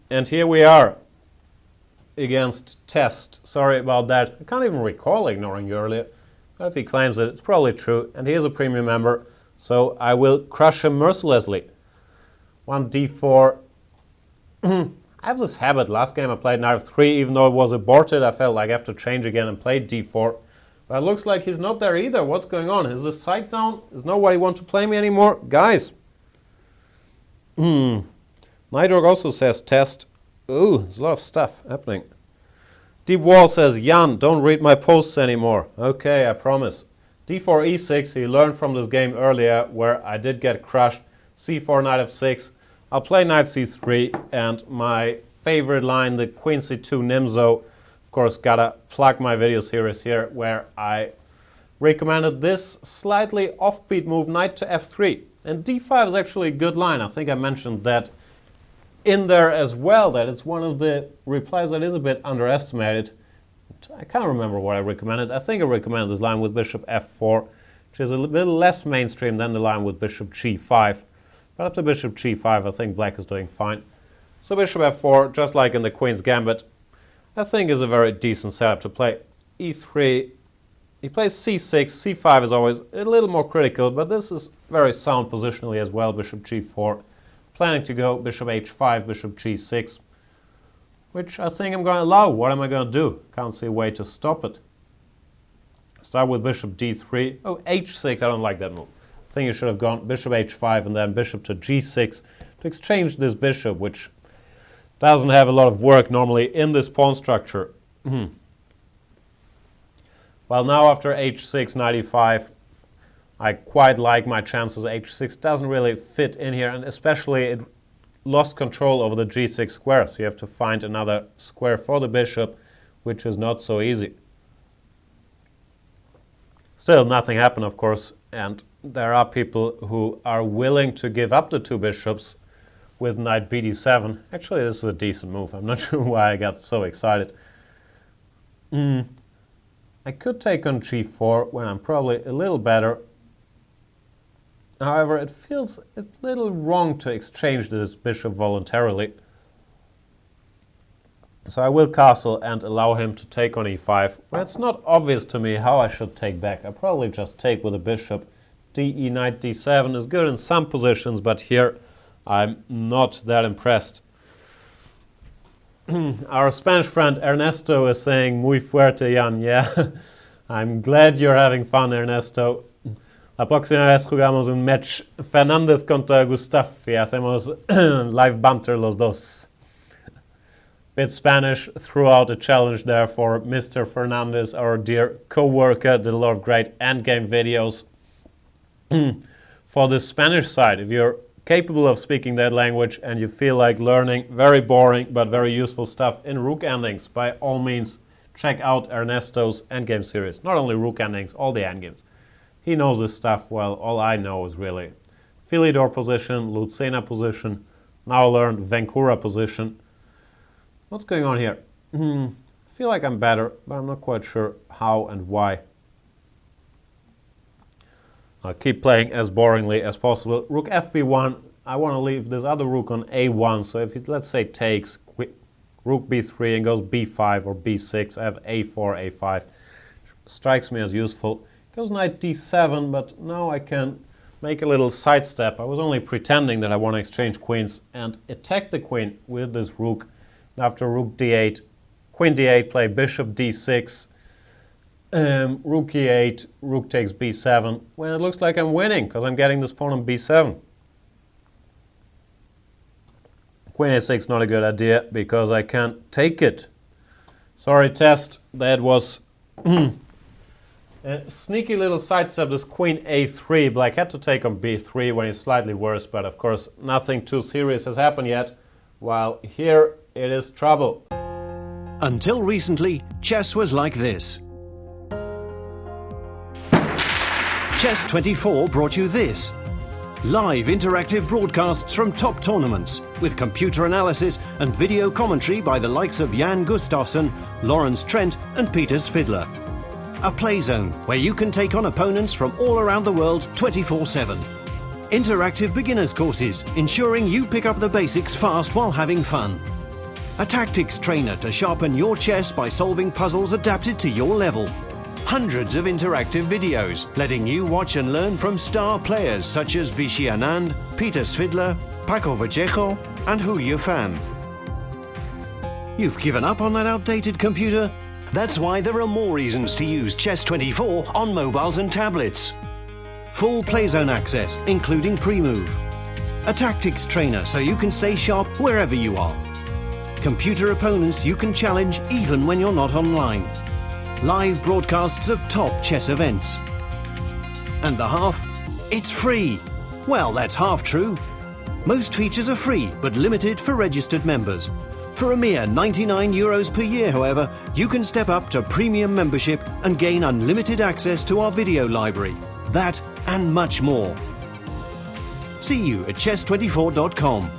And here we are against Test. Sorry about that. I can't even recall ignoring you earlier. But if he claims it, it's probably true. And he is a premium member, so I will crush him mercilessly. 1 d4. I have this habit. Last game I played knight f3, even though it was aborted. I felt like I have to change again and play d4. But it looks like he's not there either. What's going on? Is this side down? Does nobody want to play me anymore? Guys. Nighthawk also says Test. Ooh, there's a lot of stuff happening. Deep Wall says, Jan, don't read my posts anymore. Okay, I promise. d4 e6, he learned from this game earlier where I did get crushed. c4, knight f6. I'll play knight c3, and my favorite line, the queen c2 Nimzo. Of course, gotta plug my video series here where I recommended this slightly offbeat move, knight to f3. And d5 is actually a good line. I think I mentioned that in there as well, that it's one of the replies that is a bit underestimated. I can't remember what I recommended. I think I recommended this line with bishop f4, which is a little less mainstream than the line with bishop g5. But after bishop g5, I think black is doing fine. So bishop f4, just like in the queen's gambit, I think is a very decent setup to play. e3, he plays c6, c5 is always a little more critical, but this is very sound positionally as well. Bishop g4, planning to go bishop h5, bishop g6, which I think I'm going to allow. What am I going to do? Can't see a way to stop it. Start with bishop d3. Oh, h6, I don't like that move. I think you should have gone bishop h5 and then bishop to g6 to exchange this bishop, which doesn't have a lot of work normally in this pawn structure. Well, now after h6, knight e5, I quite like my chances. h6 doesn't really fit in here, and especially it lost control over the g6 square, so you have to find another square for the bishop, which is not so easy. Still, nothing happened, of course, and there are people who are willing to give up the two bishops with knight bd7. Actually, this is a decent move. I'm not sure why I got so excited. I could take on g4 when I'm probably a little better. However, it feels a little wrong to exchange this bishop voluntarily. So I will castle and allow him to take on e5. Well, it's not obvious to me how I should take back. I probably just take with a bishop. de knight d7 is good in some positions, but here I'm not that impressed. Our Spanish friend Ernesto is saying, muy fuerte, Jan. Yeah, I'm glad you're having fun, Ernesto. La próxima vez jugamos un match Fernández contra Gustaf y hacemos live banter los dos. Bit Spanish, threw out a challenge there for Mr. Fernandez, our dear co-worker, did a lot of great endgame videos. For the Spanish side, if you're capable of speaking that language and you feel like learning very boring but very useful stuff in rook endings, by all means check out Ernesto's endgame series. Not only rook endings, all the endgames. He knows this stuff well. All I know is really Philidor position, Lucena position, now learned Vencura position. What's going on here? I feel like I'm better, but I'm not quite sure how and why. I'll keep playing as boringly as possible. Rook fb1, I want to leave this other rook on a1, so if it, let's say, takes rook b3 and goes b5 or b6, I have a4, a5. Strikes me as useful. Goes knight d7, but now I can make a little sidestep. I was only pretending that I want to exchange queens and attack the queen with this rook. And after rook d8, queen d8, play bishop d6, rook e8, rook takes b7, when it looks like I'm winning because I'm getting this pawn on b7. Queen a6 not a good idea because I can't take it. Sorry, Test, that was a sneaky little sidestep, this queen a3. Black had to take on b3 when he's slightly worse, but of course nothing too serious has happened yet, while here it is trouble. Until recently, chess was like this. Chess24 brought you this. Live interactive broadcasts from top tournaments with computer analysis and video commentary by the likes of Jan Gustafsson, Lawrence Trent and Peters Fiddler. A play zone where you can take on opponents from all around the world 24/7. Interactive beginners courses ensuring you pick up the basics fast while having fun. A tactics trainer to sharpen your chess by solving puzzles adapted to your level. Hundreds of interactive videos letting you watch and learn from star players such as Vichy Anand, Peter Svidler, Paco Vallejo and Hu Yifan. You've given up on that outdated computer? That's why there are more reasons to use Chess24 on mobiles and tablets. Full playzone access, including pre-move. A tactics trainer so you can stay sharp wherever you are. Computer opponents you can challenge even when you're not online. Live broadcasts of top chess events. And the half? It's free. Well, that's half true. Most features are free, but limited for registered members. For a mere €99 per year, however, you can step up to premium membership and gain unlimited access to our video library. That and much more. See you at chess24.com.